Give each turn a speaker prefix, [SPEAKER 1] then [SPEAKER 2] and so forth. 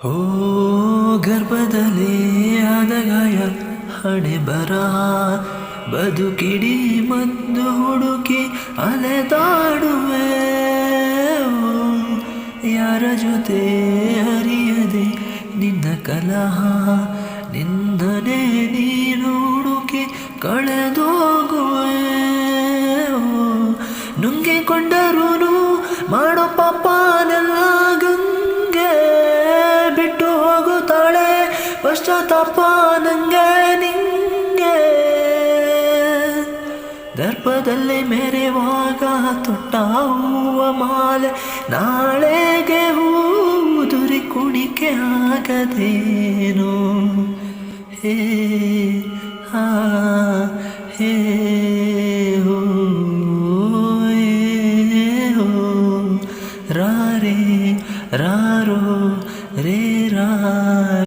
[SPEAKER 1] ಓ ಗರ್ಭದಲ್ಲಿ ಆದ ಗಾಯ ಹಣೆ ಬರಹ ಬದುಕಿಡಿ ಮದ್ದು ಹುಡುಕಿ ಅಲೆದಾಡುವೆ ಯಾರ ಜೊತೆ ಅರಿಯದೆ ನಿನ್ನ ಕಲಹ ನಿನ್ನನೇ ನೀನು ಹುಡುಕಿ ಕಳೆದೋಗುವೆ ನುಂಗಿಕೊಂಡರೂ ಮಾಡೋ ಪಾಪನೆಲ್ಲ ಗಂಗೆ ಬಿಟ್ಟು ಹೋಗುತ್ತಾಳೆ ಪಶ್ಚಾತ್ತಾಪ ನಂಗೆ ನಿಂಗೆ ದರ್ಪದಲ್ಲಿ ಮೆರೆವಾಗ ತೊಟ್ಟ ಹೂವ ಮಾಲೆ ನಾಳೆಗೆ ಹೂದುರಿ ಕುಣಿಕೆ ಆಗದೇನು ಹೇ ಹಾ ಹೇ ಹೋ ರಾರೇ ರಾರೋ ರೇ ರಾ